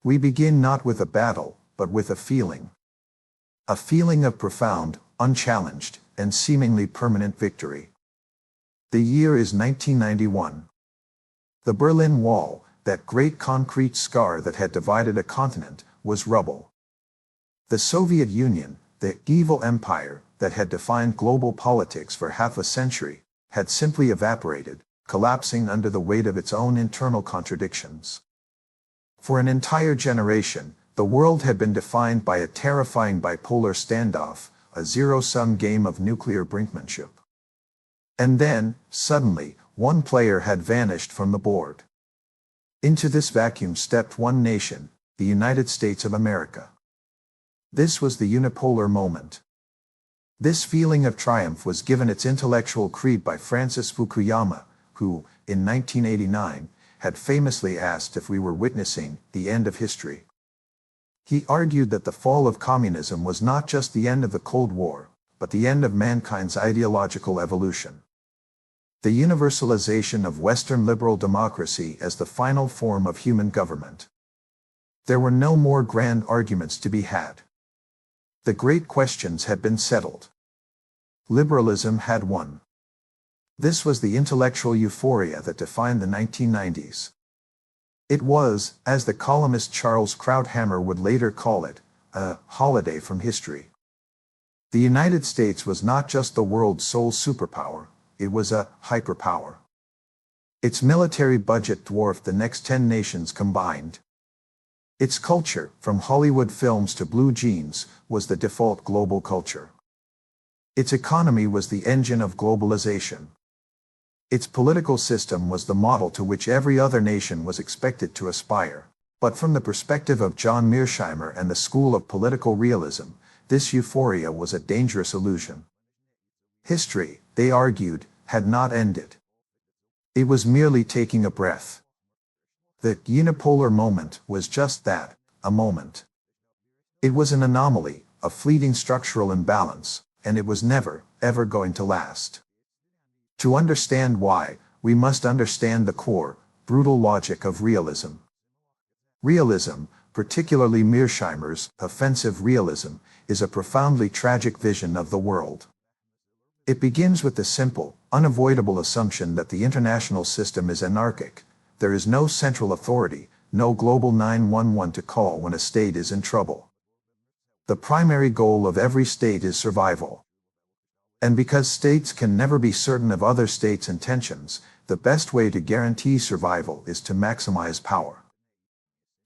We begin not with a battle, but with a feeling. A feeling of profound, unchallenged, and seemingly permanent victory. The year is 1991. The Berlin Wall, that great concrete scar that had divided a continent, was rubble. The Soviet Union, the evil empire that had defined global politics for half a century, had simply evaporated, collapsing under the weight of its own internal contradictions. For an entire generation, the world had been defined by a terrifying bipolar standoff, a zero-sum game of nuclear brinkmanship. And then, suddenly, one player had vanished from the board. Into this vacuum stepped one nation, the United States of America. This was the unipolar moment. This feeling of triumph was given its intellectual creed by Francis Fukuyama, who, in 1989, had famously asked if we were witnessing the end of history. He argued that the fall of communism was not just the end of the Cold War, but the end of mankind's ideological evolution. The universalization of Western liberal democracy as the final form of human government. There were no more grand arguments to be had. The great questions had been settled. Liberalism had won. This was the intellectual euphoria that defined the 1990s. It was, as the columnist Charles Krauthammer would later call it, a holiday from history. The United States was not just the world's sole superpower, it was a hyperpower. Its military budget dwarfed the next 10 nations combined. Its culture, from Hollywood films to blue jeans, was the default global culture. Its economy was the engine of globalization. Its political system was the model to which every other nation was expected to aspire. But from the perspective of John Mearsheimer and the school of political realism, this euphoria was a dangerous illusion. History, they argued, had not ended. It was merely taking a breath. The unipolar moment was just that, a moment. It was an anomaly, a fleeting structural imbalance, and it was never, ever going to last. To understand why, we must understand the core, brutal logic of realism. Realism, particularly Mearsheimer's offensive realism, is a profoundly tragic vision of the world. It begins with the simple, unavoidable assumption that the international system is anarchic. There is no central authority, no global 911 to call when a state is in trouble. The primary goal of every state is survival. And because states can never be certain of other states' intentions, the best way to guarantee survival is to maximize power.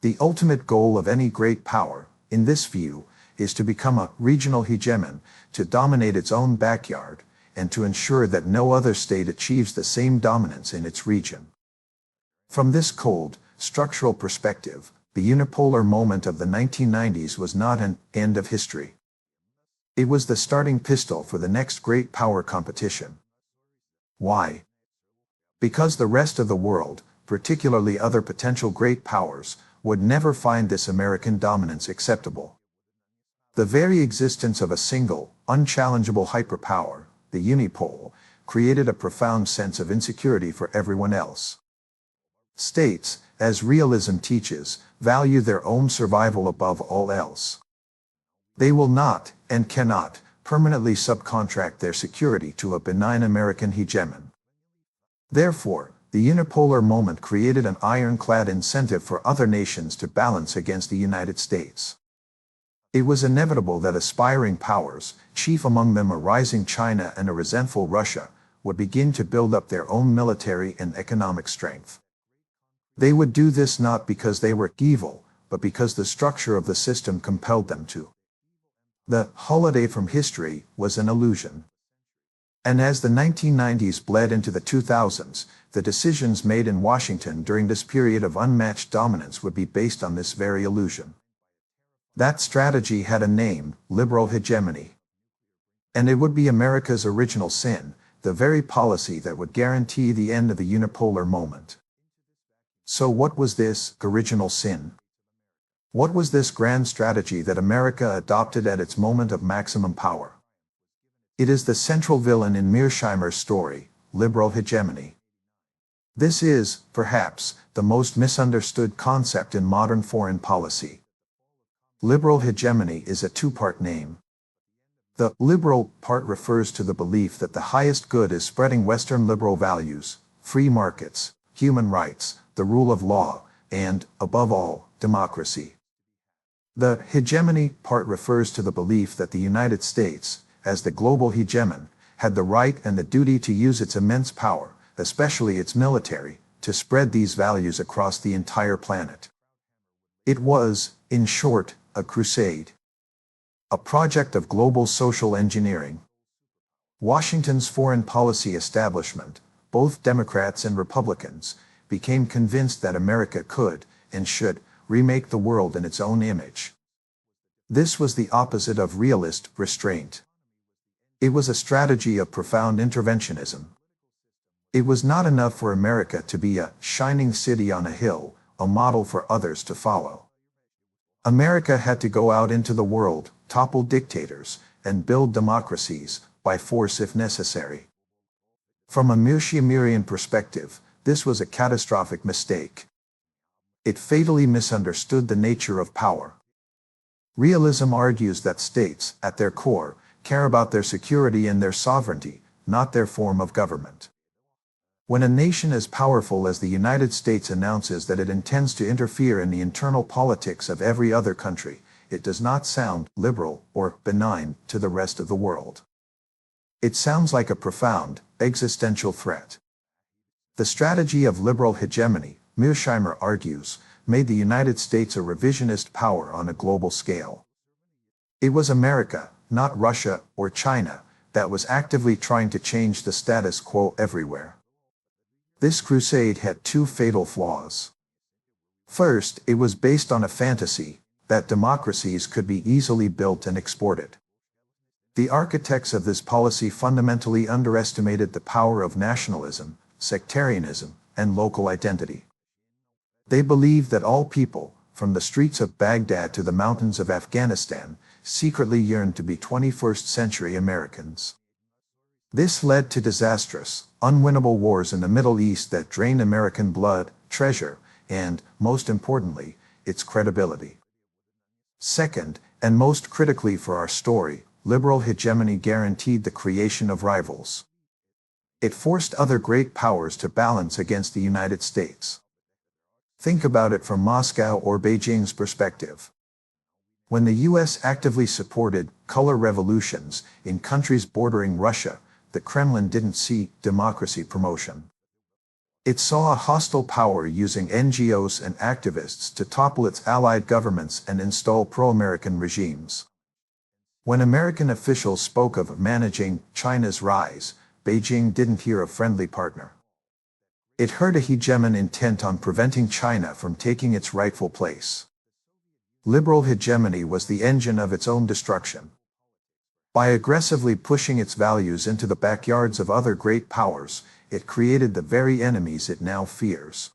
The ultimate goal of any great power, in this view, is to become a regional hegemon, to dominate its own backyard, and to ensure that no other state achieves the same dominance in its region. From this cold, structural perspective, the unipolar moment of the 1990s was not an end of history. It was the starting pistol for the next great power competition. Why? Because the rest of the world, particularly other potential great powers, would never find this American dominance acceptable. The very existence of a single, unchallengeable hyperpower, the unipole, created a profound sense of insecurity for everyone else. States, as realism teaches, value their own survival above all else. They will not, and cannot, permanently subcontract their security to a benign American hegemon. Therefore, the unipolar moment created an ironclad incentive for other nations to balance against the United States. It was inevitable that aspiring powers, chief among them a rising China and a resentful Russia, would begin to build up their own military and economic strength. They would do this not because they were evil, but because the structure of the system compelled them to. The holiday from history was an illusion. And as the 1990s bled into the 2000s, the decisions made in Washington during this period of unmatched dominance would be based on this very illusion. That strategy had a name, liberal hegemony. And it would be America's original sin, the very policy that would guarantee the end of the unipolar moment. So what was this original sin? What was this grand strategy that America adopted at its moment of maximum power? It is the central villain in Mearsheimer's story, liberal hegemony. This is, perhaps, the most misunderstood concept in modern foreign policy. Liberal hegemony is a two-part name. The liberal part refers to the belief that the highest good is spreading Western liberal values, free markets, human rights, the rule of law, and, above all, democracy. The hegemony part refers to the belief that the United States, as the global hegemon, had the right and the duty to use its immense power, especially its military, to spread these values across the entire planet. It was, in short, a crusade. A project of global social engineering. Washington's foreign policy establishment, both Democrats and Republicans, became convinced that America could, and should, remake the world in its own image. This was the opposite of realist restraint. It was a strategy of profound interventionism. It was not enough for America to be a shining city on a hill, a model for others to follow. America had to go out into the world, topple dictators, and build democracies, by force if necessary. From a Mearsheimerian perspective, this was a catastrophic mistake. It fatally misunderstood the nature of power. Realism argues that states, at their core, care about their security and their sovereignty, not their form of government. When a nation as powerful as the United States announces that it intends to interfere in the internal politics of every other country, it does not sound liberal or benign to the rest of the world. It sounds like a profound, existential threat. The strategy of liberal hegemony, Mearsheimer argues, made the United States a revisionist power on a global scale. It was America, not Russia or China, that was actively trying to change the status quo everywhere. This crusade had two fatal flaws. First, it was based on a fantasy that democracies could be easily built and exported. The architects of this policy fundamentally underestimated the power of nationalism, sectarianism, and local identity. They believed that all people, from the streets of Baghdad to the mountains of Afghanistan, secretly yearned to be 21st century Americans. This led to disastrous, unwinnable wars in the Middle East that drained American blood, treasure, and, most importantly, its credibility. Second, and most critically for our story, liberal hegemony guaranteed the creation of rivals. It forced other great powers to balance against the United States. Think about it from Moscow or Beijing's perspective. When the US actively supported color revolutions in countries bordering Russia, the Kremlin didn't see democracy promotion. It saw a hostile power using NGOs and activists to topple its allied governments and install pro-American regimes. When American officials spoke of managing China's rise, Beijing didn't hear a friendly partner. It heard a hegemon intent on preventing China from taking its rightful place. Liberal hegemony was the engine of its own destruction. By aggressively pushing its values into the backyards of other great powers, it created the very enemies it now fears.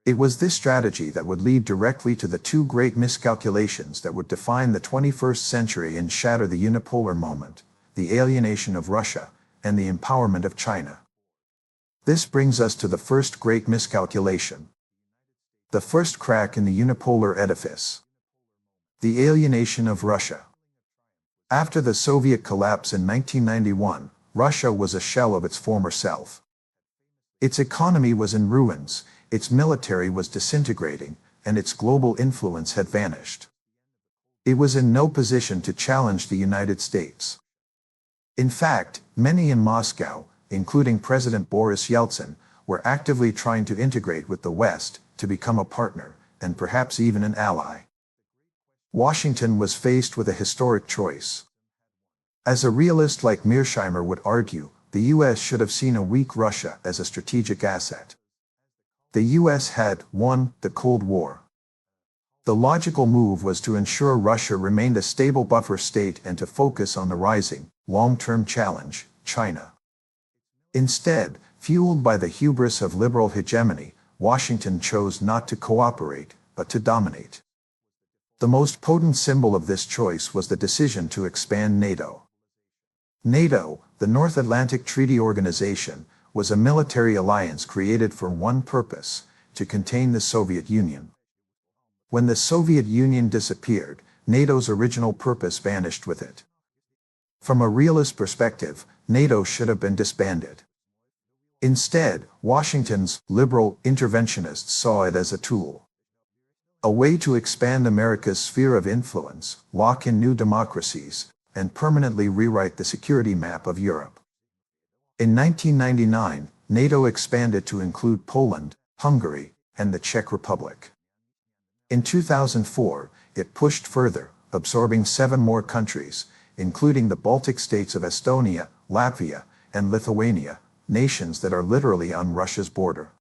It was this strategy that would lead directly to the two great miscalculations that would define the 21st century and shatter the unipolar moment, the alienation of Russia, and the empowerment of China. This brings us to the first great miscalculation. The first crack in the unipolar edifice. The alienation of Russia. After the Soviet collapse in 1991, Russia was a shell of its former self. Its economy was in ruins, its military was disintegrating, and its global influence had vanished. It was in no position to challenge the United States. In fact, many in Moscow, including President Boris Yeltsin, were actively trying to integrate with the West, to become a partner, and perhaps even an ally. Washington was faced with a historic choice. As a realist like Mearsheimer would argue, the US should have seen a weak Russia as a strategic asset. The US had won the Cold War. The logical move was to ensure Russia remained a stable buffer state and to focus on the rising, long-term challenge, China. Instead, fueled by the hubris of liberal hegemony, Washington chose not to cooperate, but to dominate. The most potent symbol of this choice was the decision to expand NATO. NATO, the North Atlantic Treaty Organization, was a military alliance created for one purpose: to contain the Soviet Union. When the Soviet Union disappeared, NATO's original purpose vanished with it. From a realist perspective, NATO should have been disbanded. Instead, Washington's liberal interventionists saw it as a tool. A way to expand America's sphere of influence, lock in new democracies, and permanently rewrite the security map of Europe. In 1999, NATO expanded to include Poland, Hungary, and the Czech Republic. In 2004, it pushed further, absorbing 7 more countries, including the Baltic states of Estonia, Latvia, and Lithuania, nations that are literally on Russia's border.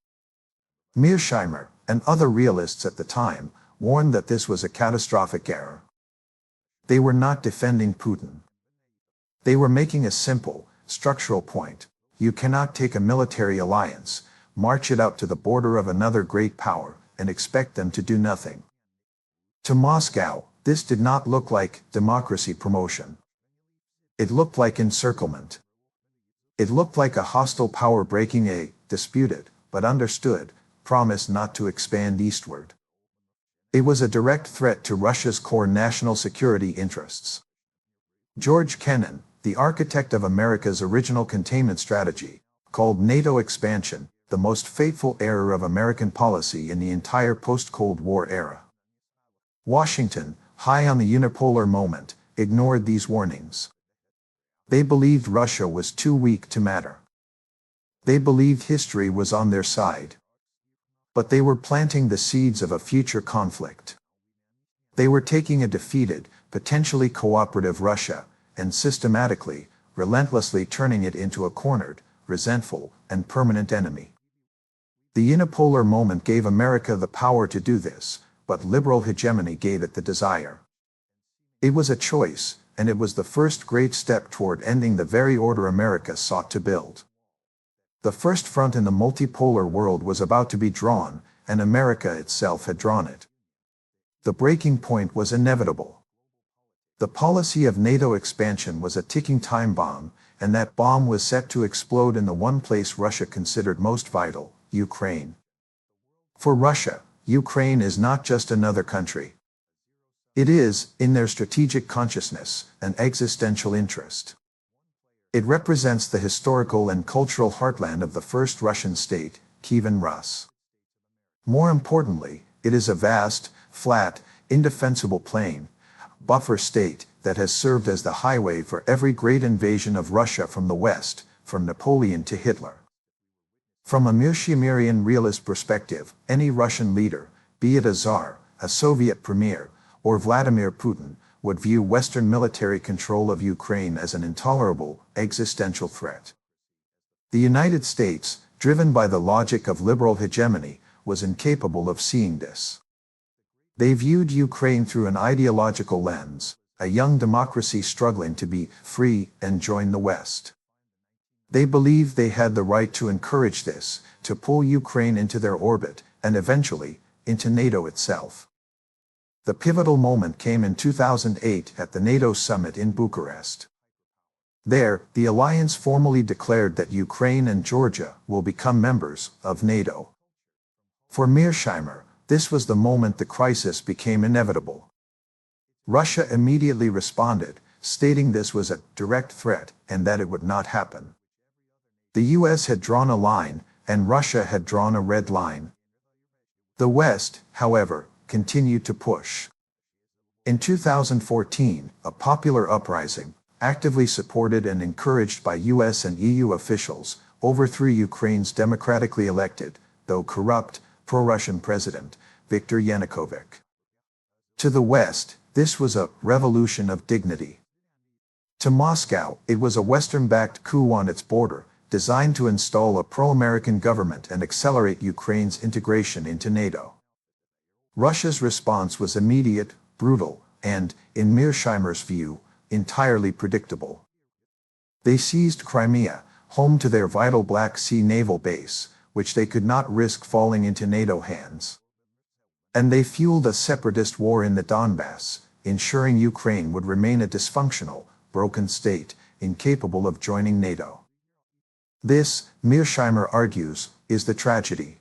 Mearsheimer and other realists at the time warned that this was a catastrophic error. They were not defending Putin. They were making a simple, structural point: you cannot take a military alliance, march it out to the border of another great power, and expect them to do nothing. To Moscow, this did not look like democracy promotion. It looked like encirclement. It looked like a hostile power breaking a disputed, but understood, promise not to expand eastward. It was a direct threat to Russia's core national security interests. George Kennan, the architect of America's original containment strategy, called NATO expansion the most fateful error of American policy in the entire post-Cold War era. Washington, high on the unipolar moment, ignored these warnings. They believed Russia was too weak to matter. They believed history was on their side. But they were planting the seeds of a future conflict. They were taking a defeated, potentially cooperative Russia, and systematically, relentlessly turning it into a cornered, resentful, and permanent enemy. The unipolar moment gave America the power to do this, but liberal hegemony gave it the desire. It was a choice, and it was the first great step toward ending the very order America sought to build. The first front in the multipolar world was about to be drawn, and America itself had drawn it. The breaking point was inevitable. The policy of NATO expansion was a ticking time bomb, and that bomb was set to explode in the one place Russia considered most vital: Ukraine. For Russia, Ukraine is not just another country. It is, in their strategic consciousness, an existential interest. It represents the historical and cultural heartland of the first Russian state, Kievan Rus. More importantly, it is a vast, flat, indefensible plain, buffer state that has served as the highway for every great invasion of Russia from the West, from Napoleon to Hitler. From a Mearsheimerian realist perspective, any Russian leader, be it a Tsar, a Soviet premier, or Vladimir Putin, would view Western military control of Ukraine as an intolerable, existential threat. The United States, driven by the logic of liberal hegemony, was incapable of seeing this. They viewed Ukraine through an ideological lens, a young democracy struggling to be free and join the West. They believed they had the right to encourage this, to pull Ukraine into their orbit, and eventually, into NATO itself. The pivotal moment came in 2008 at the NATO summit in Bucharest. There, the alliance formally declared that Ukraine and Georgia will become members of NATO. For Mearsheimer, this was the moment the crisis became inevitable. Russia immediately responded, stating this was a direct threat and that it would not happen. The US had drawn a line, and Russia had drawn a red line. The West, however, continued to push. In 2014, a popular uprising, actively supported and encouraged by US and EU officials, overthrew Ukraine's democratically elected, though corrupt, pro-Russian president, Viktor Yanukovych. To the West, this was a revolution of dignity. To Moscow, it was a Western-backed coup on its border, designed to install a pro-American government and accelerate Ukraine's integration into NATO. Russia's response was immediate, brutal, and, in Mearsheimer's view, entirely predictable. They seized Crimea, home to their vital Black Sea naval base, which they could not risk falling into NATO hands. And they fueled a separatist war in the Donbass, ensuring Ukraine would remain a dysfunctional, broken state, incapable of joining NATO. This, Mearsheimer argues, is the tragedy.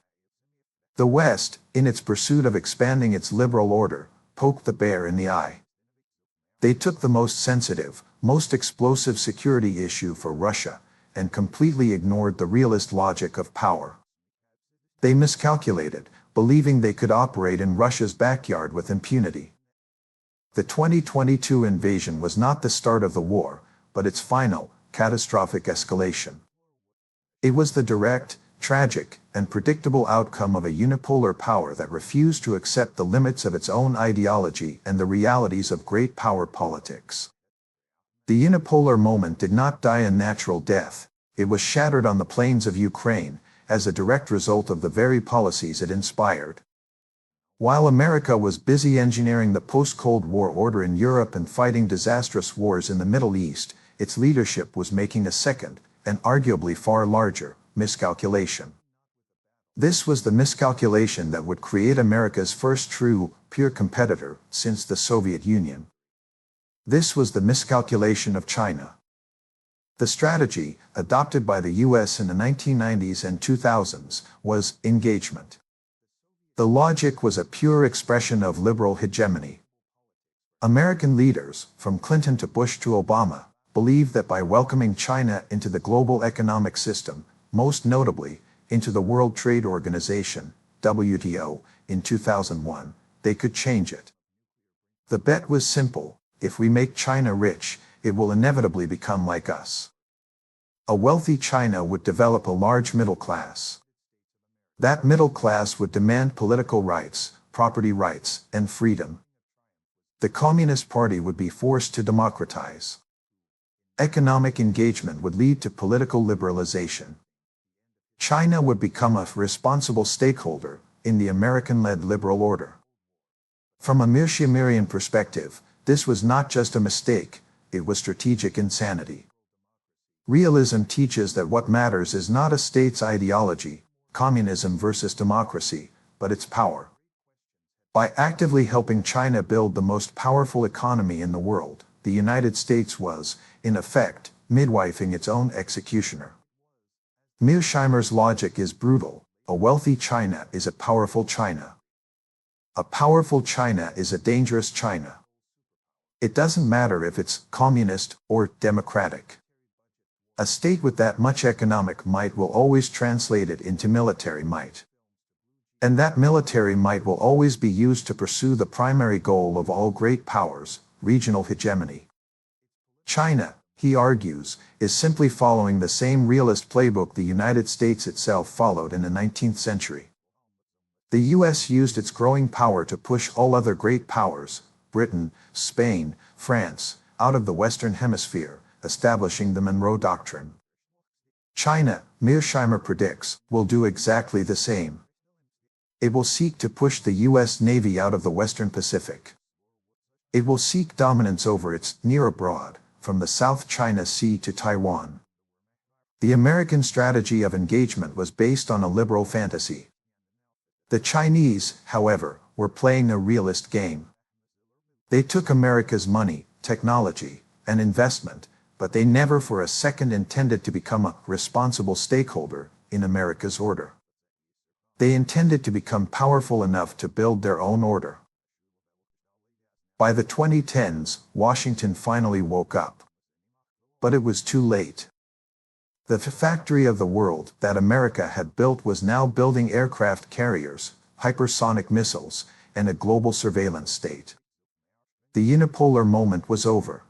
The West, in its pursuit of expanding its liberal order, poked the bear in the eye. They took the most sensitive, most explosive security issue for Russia, and completely ignored the realist logic of power. They miscalculated, believing they could operate in Russia's backyard with impunity. The 2022 invasion was not the start of the war, but its final, catastrophic escalation. It was the direct, tragic, and predictable outcome of a unipolar power that refused to accept the limits of its own ideology and the realities of great power politics. The unipolar moment did not die a natural death, it was shattered on the plains of Ukraine, as a direct result of the very policies it inspired. While America was busy engineering the post-Cold War order in Europe and fighting disastrous wars in the Middle East, its leadership was making a second, and arguably far larger, miscalculation. This was the miscalculation that would create America's first true, pure competitor since the Soviet Union. This was the miscalculation of China. The strategy, adopted by the US in the 1990s and 2000s, was engagement. The logic was a pure expression of liberal hegemony. American leaders, from Clinton to Bush to Obama, believed that by welcoming China into the global economic system, most notably, into the World Trade Organization, WTO, in 2001, they could change it. The bet was simple: if we make China rich, it will inevitably become like us. A wealthy China would develop a large middle class. That middle class would demand political rights, property rights, and freedom. The Communist Party would be forced to democratize. Economic engagement would lead to political liberalization. China would become a responsible stakeholder in the American-led liberal order. From a Mearsheimerian perspective, this was not just a mistake, it was strategic insanity. Realism teaches that what matters is not a state's ideology, communism versus democracy, but its power. By actively helping China build the most powerful economy in the world, the United States was, in effect, midwifing its own executioner. Mearsheimer's logic is brutal: a wealthy China is a powerful China. A powerful China is a dangerous China. It doesn't matter if it's communist or democratic. A state with that much economic might will always translate it into military might. And that military might will always be used to pursue the primary goal of all great powers, regional hegemony. China, he argues, is simply following the same realist playbook the United States itself followed in the 19th century. The US used its growing power to push all other great powers, Britain, Spain, France, out of the Western Hemisphere, establishing the Monroe Doctrine. China, Mearsheimer predicts, will do exactly the same. It will seek to push the US Navy out of the Western Pacific. It will seek dominance over its near abroad, from the South China Sea to Taiwan. The American strategy of engagement was based on a liberal fantasy. The Chinese, however, were playing a realist game. They took America's money, technology, and investment, but they never for a second intended to become a responsible stakeholder in America's order. They intended to become powerful enough to build their own order. By the 2010s, Washington finally woke up. But it was too late. The factory of the world that America had built was now building aircraft carriers, hypersonic missiles, and a global surveillance state. The unipolar moment was over.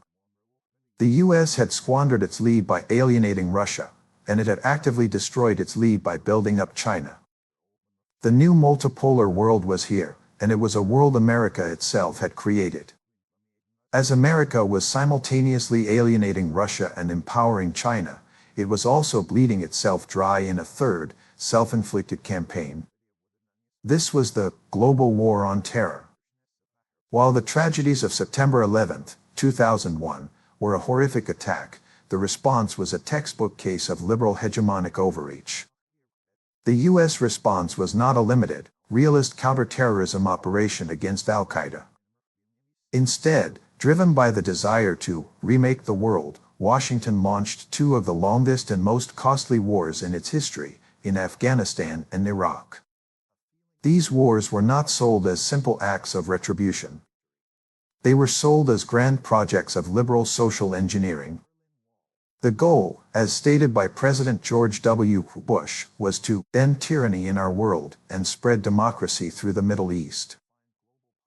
The US had squandered its lead by alienating Russia, and it had actively destroyed its lead by building up China. The new multipolar world was here, and it was a world America itself had created. As America was simultaneously alienating Russia and empowering China, it was also bleeding itself dry in a third, self-inflicted campaign. This was the global war on terror. While the tragedies of September 11, 2001, were a horrific attack, the response was a textbook case of liberal hegemonic overreach. The US response was not a limited, realist counterterrorism operation against Al-Qaeda. Instead, driven by the desire to remake the world, Washington launched two of the longest and most costly wars in its history, in Afghanistan and Iraq. These wars were not sold as simple acts of retribution. They were sold as grand projects of liberal social engineering. The goal, as stated by President George W. Bush, was to end tyranny in our world and spread democracy through the Middle East.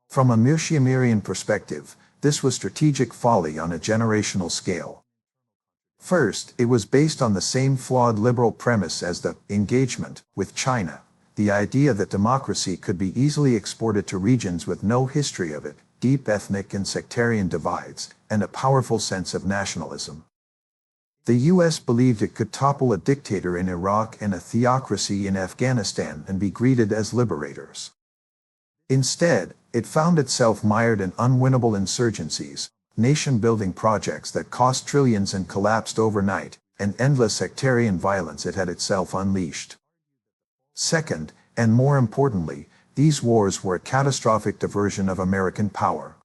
From a Mearsheimerian perspective, this was strategic folly on a generational scale. First, it was based on the same flawed liberal premise as the engagement with China, the idea that democracy could be easily exported to regions with no history of it, deep ethnic and sectarian divides, and a powerful sense of nationalism. The U.S. believed it could topple a dictator in Iraq and a theocracy in Afghanistan and be greeted as liberators. Instead, it found itself mired in unwinnable insurgencies, nation-building projects that cost trillions and collapsed overnight, and endless sectarian violence it had itself unleashed. Second, and more importantly, these wars were a catastrophic diversion of American power.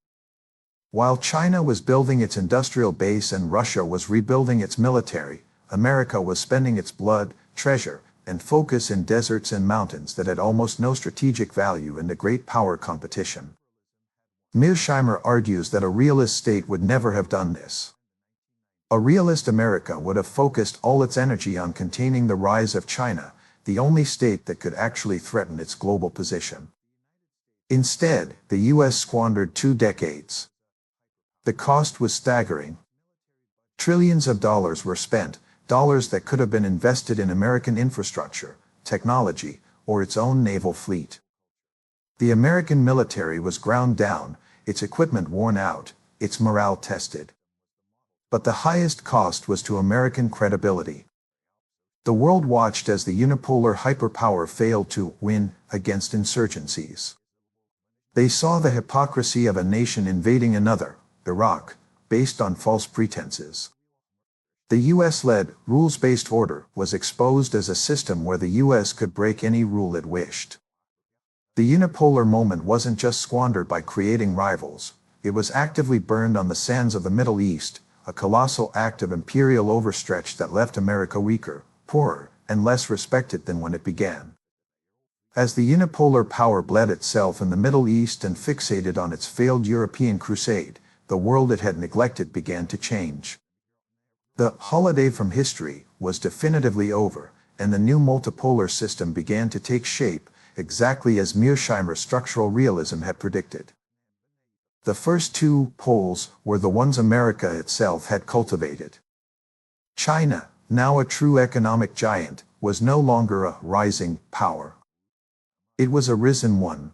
While China was building its industrial base and Russia was rebuilding its military, America was spending its blood, treasure, and focus in deserts and mountains that had almost no strategic value in the great power competition. Mearsheimer argues that a realist state would never have done this. A realist America would have focused all its energy on containing the rise of China, the only state that could actually threaten its global position. Instead, the U.S. squandered 2 decades. The cost was staggering. Trillions of dollars were spent, dollars that could have been invested in American infrastructure, technology, or its own naval fleet. The American military was ground down, its equipment worn out, its morale tested. But the highest cost was to American credibility. The world watched as the unipolar hyperpower failed to win against insurgencies. They saw the hypocrisy of a nation invading another, Iraq, based on false pretenses. The US-led, rules-based order was exposed as a system where the US could break any rule it wished. The unipolar moment wasn't just squandered by creating rivals, it was actively burned on the sands of the Middle East, a colossal act of imperial overstretch that left America weaker, poorer, and less respected than when it began. As the unipolar power bled itself in the Middle East and fixated on its failed European crusade, the world it had neglected began to change. The holiday from history was definitively over, and the new multipolar system began to take shape, exactly as Mearsheimer's structural realism had predicted. The first 2 poles were the ones America itself had cultivated. China, now a true economic giant, was no longer a rising power. It was a risen one.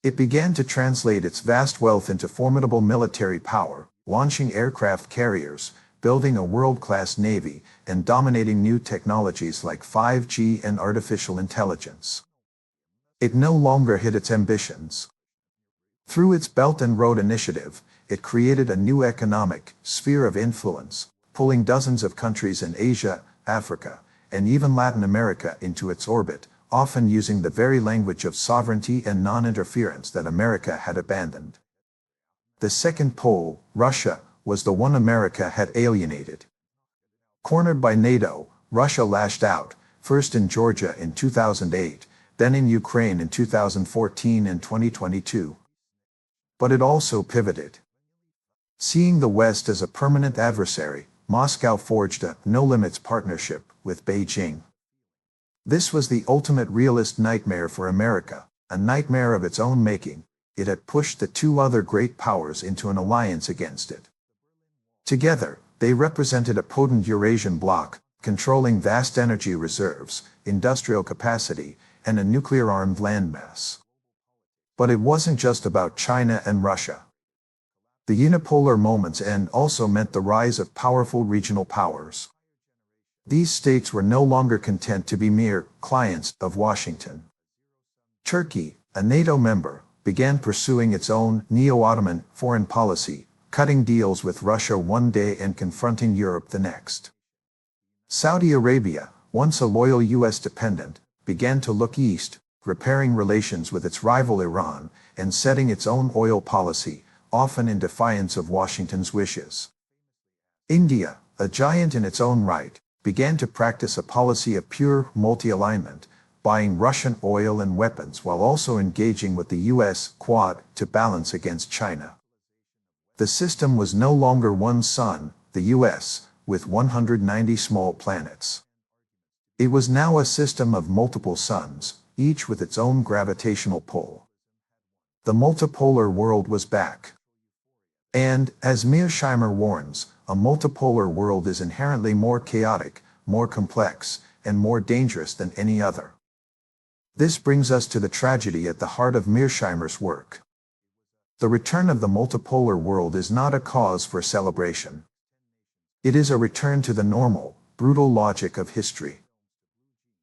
It began to translate its vast wealth into formidable military power, launching aircraft carriers, building a world-class navy, and dominating new technologies like 5G and artificial intelligence. It no longer hid its ambitions. Through its Belt and Road Initiative, it created a new economic sphere of influence, pulling dozens of countries in Asia, Africa, and even Latin America into its orbit, often using the very language of sovereignty and non-interference that America had abandoned. The second pole, Russia, was the one America had alienated. Cornered by NATO, Russia lashed out, first in Georgia in 2008, then in Ukraine in 2014 and 2022. But it also pivoted. Seeing the West as a permanent adversary, Moscow forged a no-limits partnership with Beijing. This was the ultimate realist nightmare for America, a nightmare of its own making. It had pushed the 2 other great powers into an alliance against it. Together, they represented a potent Eurasian bloc, controlling vast energy reserves, industrial capacity, and a nuclear-armed landmass. But it wasn't just about China and Russia. The unipolar moment's end also meant the rise of powerful regional powers. These states were no longer content to be mere clients of Washington. Turkey, a NATO member, began pursuing its own neo-Ottoman foreign policy, cutting deals with Russia one day and confronting Europe the next. Saudi Arabia, once a loyal U.S. dependent, began to look east, repairing relations with its rival Iran, and setting its own oil policy, often in defiance of Washington's wishes. India, a giant in its own right, began to practice a policy of pure multi-alignment, buying Russian oil and weapons while also engaging with the US Quad to balance against China. The system was no longer one sun, the US, with 190 small planets. It was now a system of multiple suns, each with its own gravitational pull. The multipolar world was back. And, as Mearsheimer warns, a multipolar world is inherently more chaotic, more complex, and more dangerous than any other. This brings us to the tragedy at the heart of Mearsheimer's work. The return of the multipolar world is not a cause for celebration. It is a return to the normal, brutal logic of history.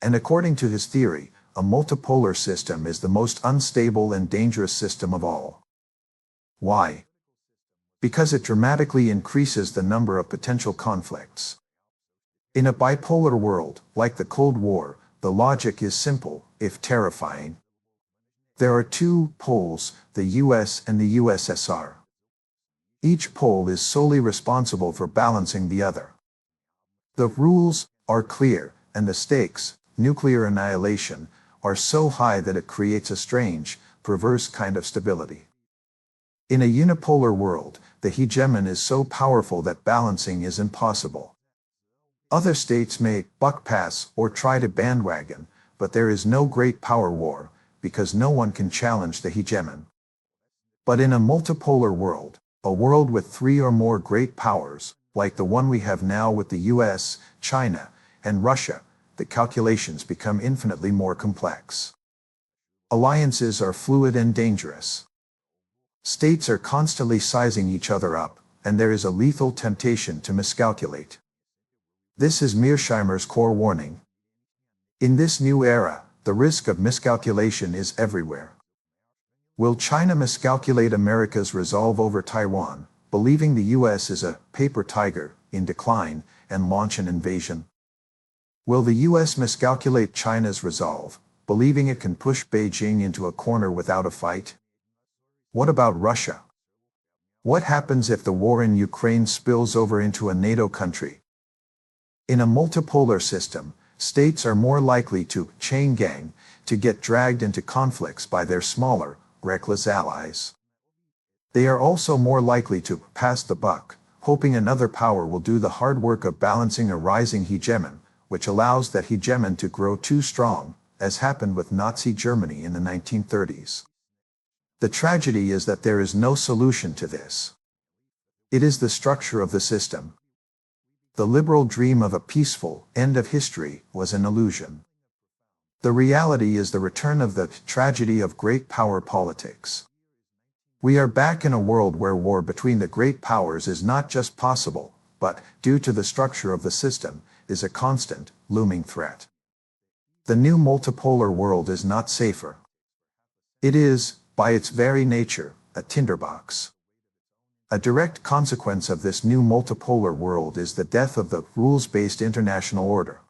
And according to his theory, a multipolar system is the most unstable and dangerous system of all. Why? Because it dramatically increases the number of potential conflicts. In a bipolar world, like the Cold War, the logic is simple, if terrifying. There are two poles, the US and the USSR. Each pole is solely responsible for balancing the other. The rules are clear, and the stakes, nuclear annihilation, are so high that it creates a strange, perverse kind of stability. In a unipolar world, the hegemon is so powerful that balancing is impossible. Other states may buck pass or try to bandwagon, but there is no great power war, because no one can challenge the hegemon. But in a multipolar world, a world with three or more great powers, like the one we have now with the US, China, and Russia, the calculations become infinitely more complex. Alliances are fluid and dangerous. States are constantly sizing each other up, and there is a lethal temptation to miscalculate. This is Mearsheimer's core warning. In this new era, the risk of miscalculation is everywhere. Will China miscalculate America's resolve over Taiwan, believing the US is a paper tiger in decline, and launch an invasion? Will the US miscalculate China's resolve, believing it can push Beijing into a corner without a fight? What about Russia? What happens if the war in Ukraine spills over into a NATO country? In a multipolar system, states are more likely to chain gang, to get dragged into conflicts by their smaller, reckless allies. They are also more likely to pass the buck, hoping another power will do the hard work of balancing a rising hegemon, which allows that hegemon to grow too strong, as happened with Nazi Germany in the 1930s. The tragedy is that there is no solution to this. It is the structure of the system. The liberal dream of a peaceful end of history was an illusion. The reality is the return of the tragedy of great power politics. We are back in a world where war between the great powers is not just possible, but, due to the structure of the system, is a constant, looming threat. The new multipolar world is not safer. It is, by its very nature, a tinderbox. A direct consequence of this new multipolar world is the death of the rules-based international order.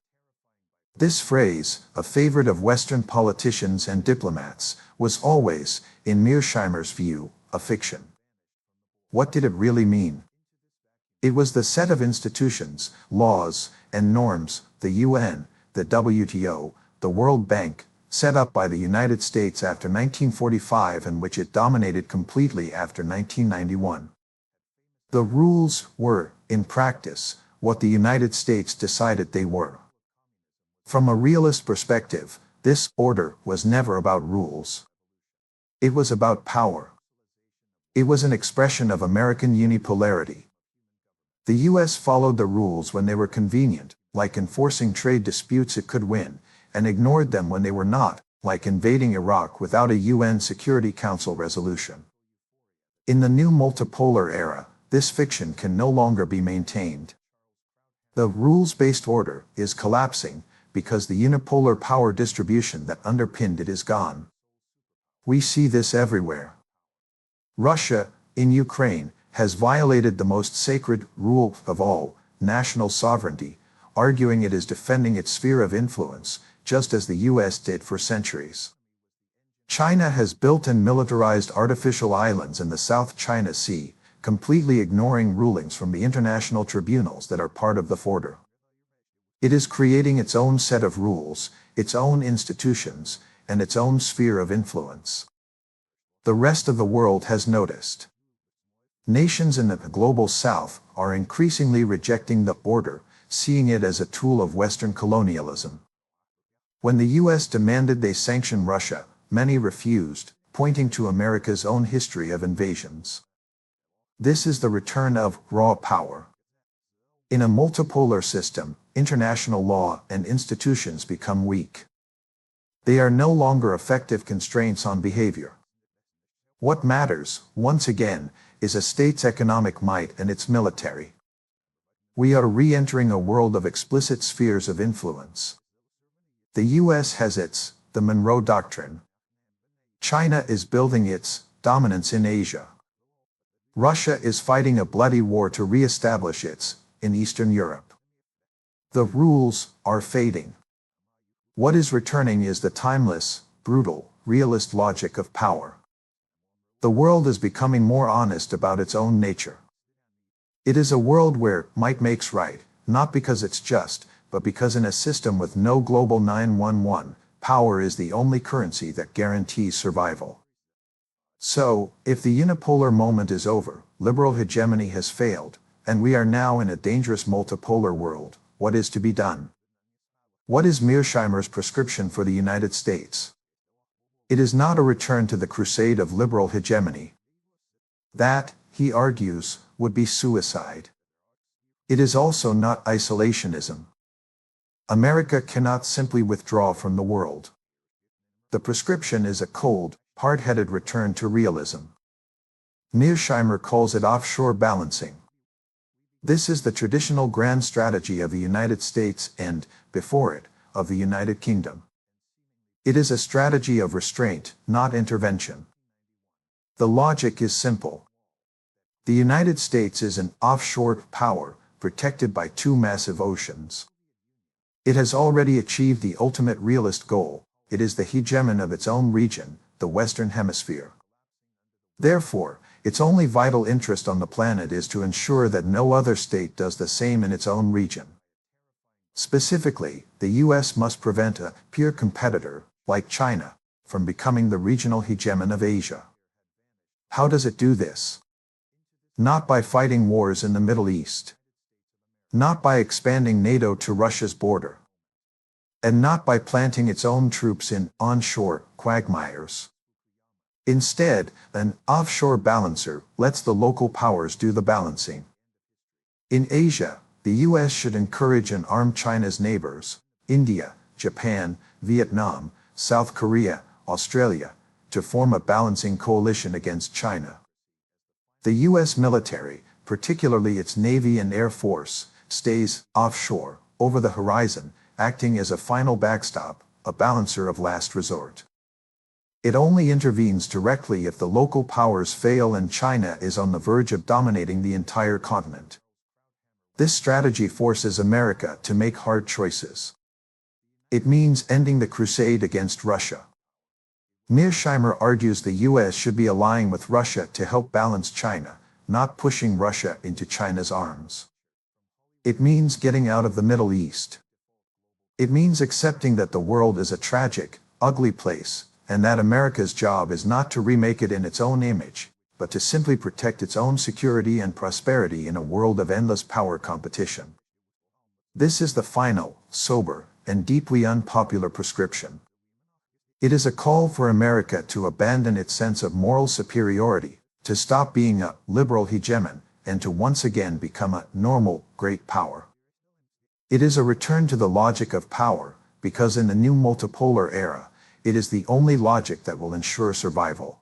This phrase, a favorite of Western politicians and diplomats, was always, in Mearsheimer's view, a fiction. What did it really mean? It was the set of institutions, laws, and norms, the UN, the WTO, the World Bank, set up by the United States after 1945 and which it dominated completely after 1991. The rules were, in practice, what the United States decided they were. From a realist perspective, this order was never about rules. It was about power. It was an expression of American unipolarity. The US followed the rules when they were convenient, like enforcing trade disputes it could win, and ignored them when they were not, like invading Iraq without a UN Security Council resolution. In the new multipolar era, this fiction can no longer be maintained. The rules-based order is collapsing because the unipolar power distribution that underpinned it is gone. We see this everywhere. Russia, in Ukraine, has violated the most sacred rule of all, national sovereignty, arguing it is defending its sphere of influence, just as the US did for centuries. China has built and militarized artificial islands in the South China Sea, completely ignoring rulings from the international tribunals that are part of the order. It is creating its own set of rules, its own institutions, and its own sphere of influence. The rest of the world has noticed. Nations in the global south are increasingly rejecting the order, seeing it as a tool of Western colonialism. When the US demanded they sanction Russia, many refused, pointing to America's own history of invasions. This is the return of raw power. In a multipolar system, international law and institutions become weak. They are no longer effective constraints on behavior. What matters, once again, is a state's economic might and its military. We are re-entering a world of explicit spheres of influence. The US has its, the Monroe Doctrine. China is building its, dominance in Asia. Russia is fighting a bloody war to re-establish its, in Eastern Europe. The rules are fading. What is returning is the timeless, brutal, realist logic of power. The world is becoming more honest about its own nature. It is a world where might makes right, not because it's just, but because in a system with no global 911, power is the only currency that guarantees survival. So, if the unipolar moment is over, liberal hegemony has failed, and we are now in a dangerous multipolar world, what is to be done? What is Mearsheimer's prescription for the United States? It is not a return to the crusade of liberal hegemony. That, he argues, would be suicide. It is also not isolationism. America cannot simply withdraw from the world. The prescription is a cold, hard-headed return to realism. Mearsheimer calls it offshore balancing. This is the traditional grand strategy of the United States and, before it, of the United Kingdom. It is a strategy of restraint, not intervention. The logic is simple. The United States is an offshore power, protected by two massive oceans. It has already achieved the ultimate realist goal. It is the hegemon of its own region, the Western Hemisphere. Therefore, its only vital interest on the planet is to ensure that no other state does the same in its own region. Specifically, the US must prevent a peer competitor, like China, from becoming the regional hegemon of Asia. How does it do this? Not by fighting wars in the Middle East. Not by expanding NATO to Russia's border. And not by planting its own troops in onshore quagmires. Instead, an offshore balancer lets the local powers do the balancing. In Asia, the US should encourage and arm China's neighbors, India, Japan, Vietnam, South Korea, Australia, to form a balancing coalition against China. The US military, particularly its Navy and Air Force, stays offshore, over the horizon, acting as a final backstop, a balancer of last resort. It only intervenes directly if the local powers fail and China is on the verge of dominating the entire continent. This strategy forces America to make hard choices. It means ending the crusade against Russia. Mearsheimer argues the US should be allying with Russia to help balance China, not pushing Russia into China's arms. It means getting out of the Middle East. It means accepting that the world is a tragic, ugly place, and that America's job is not to remake it in its own image, but to simply protect its own security and prosperity in a world of endless power competition. This is the final, sober, and deeply unpopular prescription. It is a call for America to abandon its sense of moral superiority, to stop being a liberal hegemon, and to once again become a normal, great power. It is a return to the logic of power, because in the new multipolar era, it is the only logic that will ensure survival.